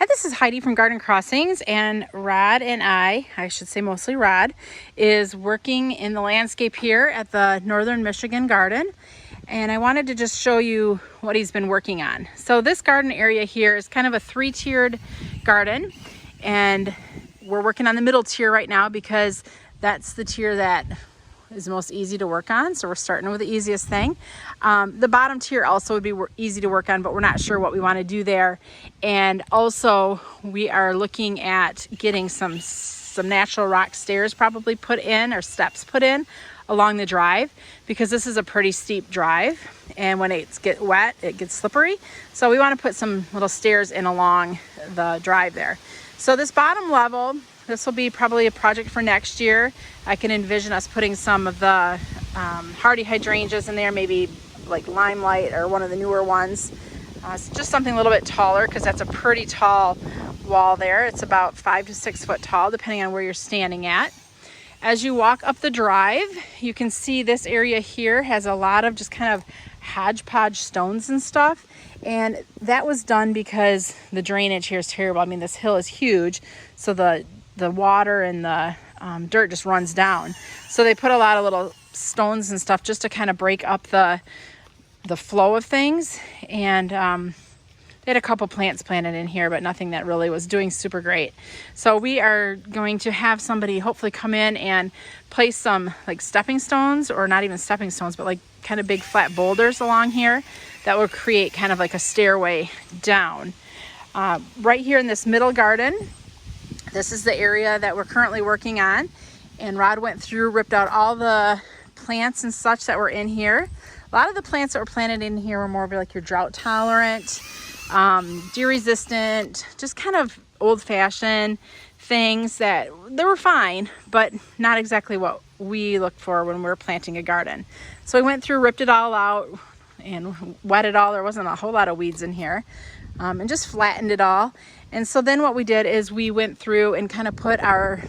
Hi, this is Heidi from Garden Crossings, and Rod and I should say mostly Rod, is working in the landscape here at the Northern Michigan Garden. And I wanted to just show you what he's been working on. So this garden area here is kind of a three-tiered garden, and we're working on the middle tier right now because that's the tier that is most easy to work on. So we're starting with the easiest thing. The bottom tier also would be easy to work on, but we're not sure what we want to do there. And also we are looking at getting some natural rock stairs probably put in, or steps put in along the drive, because this is a pretty steep drive, and when it gets wet it gets slippery. So we want to put some little stairs in along the drive there. So this bottom level, this will be probably a project for next year. I can envision us putting some of the hardy hydrangeas in there, maybe like Limelight or one of the newer ones. It's just something a little bit taller, because that's a pretty tall wall there. It's about 5 to 6 foot tall, depending on where you're standing at. As you walk up the drive, you can see this area here has a lot of just kind of hodgepodge stones and stuff. And that was done because the drainage here is terrible. I mean, this hill is huge, so the water and the dirt just runs down. So they put a lot of little stones and stuff just to kind of break up the flow of things. And they had a couple plants planted in here, but nothing that really was doing super great. So we are going to have somebody hopefully come in and place some like stepping stones, or not even stepping stones, but like kind of big flat boulders along here that will create kind of like a stairway down. Right here in this middle garden, this is the area that we're currently working on. And Rod went through, ripped out all the plants and such that were in here. A lot of the plants that were planted in here were more of like your drought tolerant, deer resistant, just kind of old fashioned things that they were fine, but not exactly what we looked for when we were planting a garden. So we went through, ripped it all out and wet it all. There wasn't a whole lot of weeds in here, and just flattened it all. And so then what we did is we went through and kind of put our,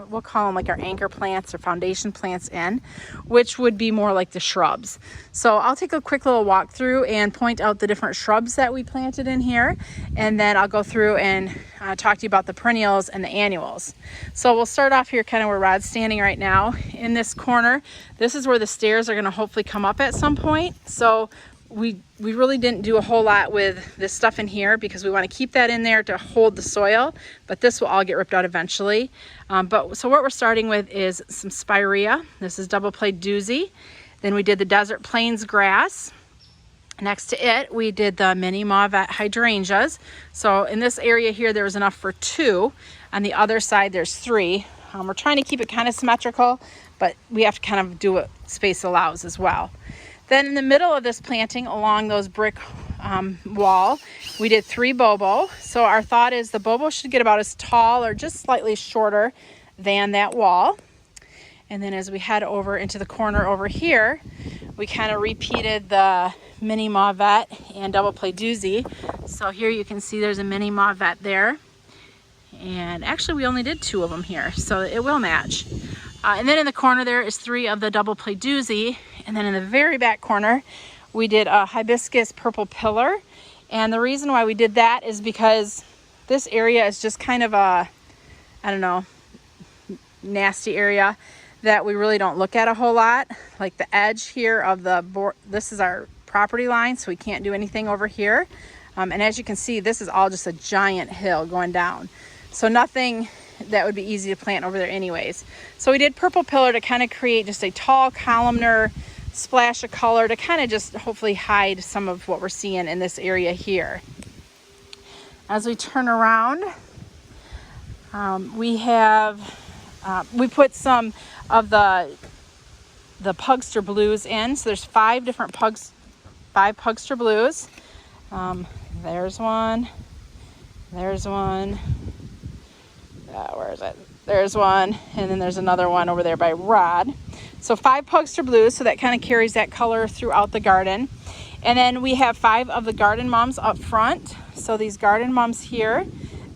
we'll call them like our anchor plants or foundation plants in, which would be more like the shrubs. So I'll take a quick little walk through and point out the different shrubs that we planted in here. And then I'll go through and talk to you about the perennials and the annuals. So we'll start off here kind of where Rod's standing right now in this corner. This is where the stairs are going to hopefully come up at some point. So we really didn't do a whole lot with this stuff in here because we want to keep that in there to hold the soil, but this will all get ripped out eventually. So what we're starting with is some spirea. This is double play doozy. Then we did the desert plains grass. Next to it, we did the mini mauvet hydrangeas. So in this area here, there was enough for 2. On the other side, there's 3. We're trying to keep it kind of symmetrical, but we have to kind of do what space allows as well. Then in the middle of this planting along those brick wall, we did 3 bobo. So our thought is the bobo should get about as tall or just slightly shorter than that wall. And then as we head over into the corner over here, we kind of repeated the mini mauvet and double play doozy. So here you can see there's a mini mauvet there. And actually we only did 2 of them here, so it will match. And then in the corner there is 3 of the double play doozy. And then in the very back corner, we did a hibiscus purple pillar. And the reason why we did that is because this area is just kind of a, I don't know, nasty area that we really don't look at a whole lot. Like the edge here of the board, this is our property line, so we can't do anything over here. And as you can see, this is all just a giant hill going down. So nothing that would be easy to plant over there anyways. So we did purple pillar to kind of create just a tall columnar splash of color to kind of just hopefully hide some of what we're seeing in this area here. As we turn around, we put some of the Pugster blues in. So there's 5 different Pugster blues. There's one. There's one. Where is it? There's one, and then there's another one over there by Rod. So 5 Pugster blues, so that kind of carries that color throughout the garden. And then we have 5 of the garden mums up front. So these garden mums here,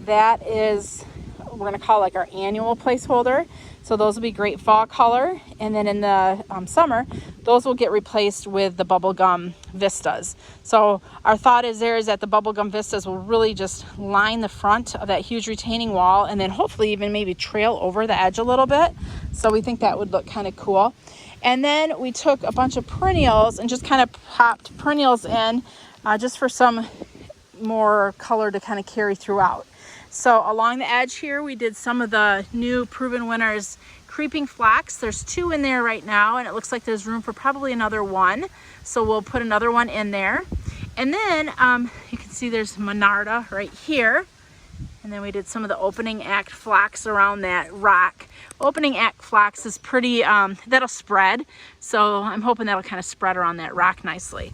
that is, we're going to call like our annual placeholder. So those will be great fall color. And then in the summer, those will get replaced with the bubblegum vistas. So our thought is that the bubblegum vistas will really just line the front of that huge retaining wall, and then hopefully even maybe trail over the edge a little bit. So we think that would look kind of cool. And then we took a bunch of perennials and just kind of popped perennials in just for some more color to kind of carry throughout. So along the edge here, we did some of the new Proven Winners creeping phlox. There's 2 in there right now, and it looks like there's room for probably another 1. So we'll put another one in there. And then you can see there's Monarda right here. And then we did some of the opening act phlox around that rock. Opening act phlox is pretty, that'll spread. So I'm hoping that'll kind of spread around that rock nicely.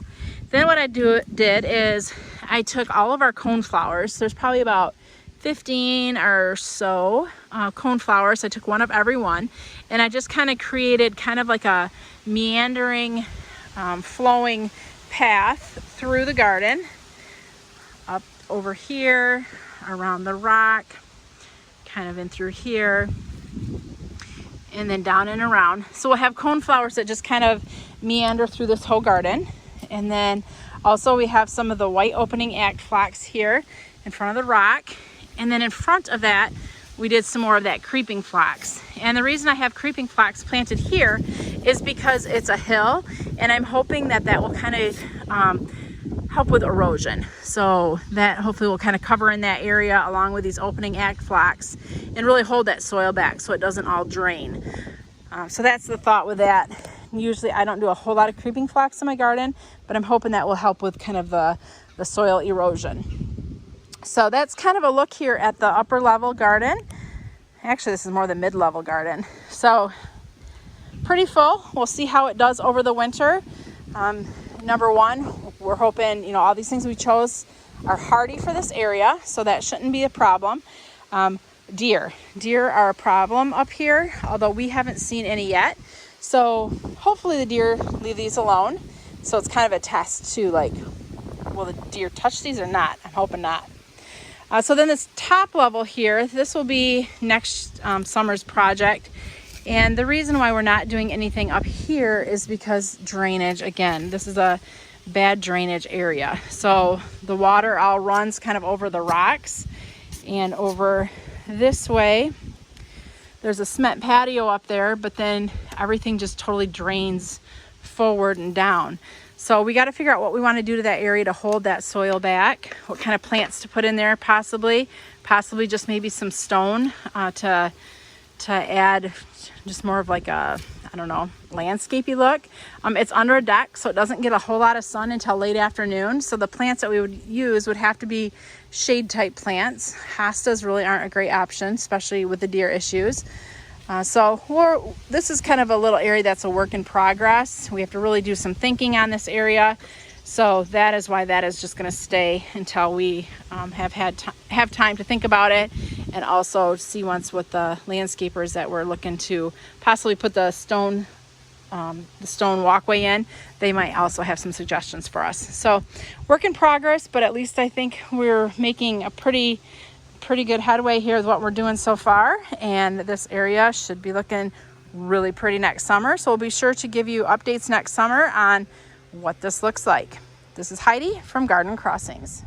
Then what I did is I took all of our coneflowers. There's probably about 15 or so coneflowers. I took one of every one, and I just kind of created kind of like a meandering, flowing path through the garden, up over here, around the rock, kind of in through here, and then down and around. So we'll have coneflowers that just kind of meander through this whole garden. And then also we have some of the white opening act phlox here in front of the rock. And then in front of that, we did some more of that creeping phlox. And the reason I have creeping phlox planted here is because it's a hill, and I'm hoping that that will kind of help with erosion. So that hopefully will kind of cover in that area along with these opening act phlox and really hold that soil back so it doesn't all drain. So that's the thought with that. Usually I don't do a whole lot of creeping phlox in my garden, but I'm hoping that will help with kind of the soil erosion. So that's kind of a look here at the upper level garden. Actually, this is more the mid-level garden. So pretty full. We'll see how it does over the winter. Number one, we're hoping, you know, all these things we chose are hardy for this area, so that shouldn't be a problem. Deer are a problem up here, although we haven't seen any yet. So hopefully the deer leave these alone. So it's kind of a test too, like, will the deer touch these or not? I'm hoping not. So then this top level here, this will be next summer's project. And the reason why we're not doing anything up here is because drainage. Again, this is a bad drainage area. So the water all runs kind of over the rocks, and over this way, there's a cement patio up there, but then everything just totally drains forward and down. So we got to figure out what we want to do to that area to hold that soil back, what kind of plants to put in there, possibly just maybe some stone to add just more of like a, I don't know, landscapey look. It's under a deck, so it doesn't get a whole lot of sun until late afternoon. So the plants that we would use would have to be shade type plants. Hostas really aren't a great option, especially with the deer issues. So this is kind of a little area that's a work in progress. We have to really do some thinking on this area. So that is why that is just going to stay until we have time to think about it, and also see once with the landscapers that we're looking to possibly put the stone walkway in. They might also have some suggestions for us. So work in progress, but at least I think we're making a pretty good headway here with what we're doing so far, and this area should be looking really pretty next summer. So we'll be sure to give you updates next summer on what this looks like. This is Heidi from Garden Crossings.